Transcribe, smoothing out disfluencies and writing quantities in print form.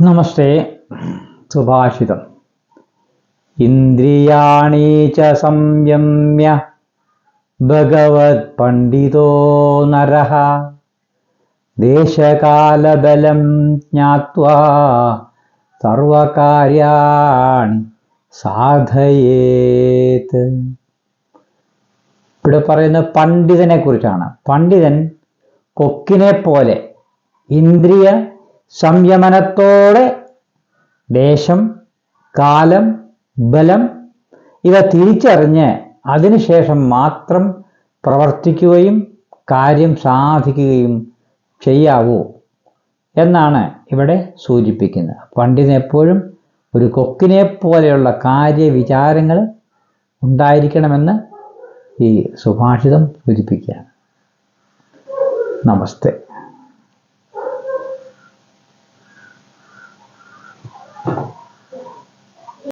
നമസ്തേ. സുഭാഷിതം. ഇന്ദ്രിയാണി ച സംയമ്യ ഭഗവത് പണ്ഡിതോ നരഃ ദേശകാലബലം ജ്ഞാത്വാ സർവകാര്യാണി സാധയേത്. ഇവിടെ പറയുന്നത് പണ്ഡിതനെ കുറിച്ചാണ്. പണ്ഡിതൻ കൊക്കിനെ പോലെ ഇന്ദ്രിയ സംയമനത്തോടെ ദേശം, കാലം, ബലം ഇവ തിരിച്ചറിഞ്ഞ് അതിനുശേഷം മാത്രം പ്രവർത്തിക്കുകയും കാര്യം സാധിക്കുകയും ചെയ്യാവൂ എന്നാണ് ഇവിടെ സൂചിപ്പിക്കുന്നത്. പണ്ഡിതൻ എപ്പോഴും ഒരു കൊക്കിനെ പോലെയുള്ള കാര്യവിചാരങ്ങൾ ഉണ്ടായിരിക്കണമെന്ന് ഈ സുഭാഷിതം സൂചിപ്പിക്കുകയാണ്. നമസ്തേ.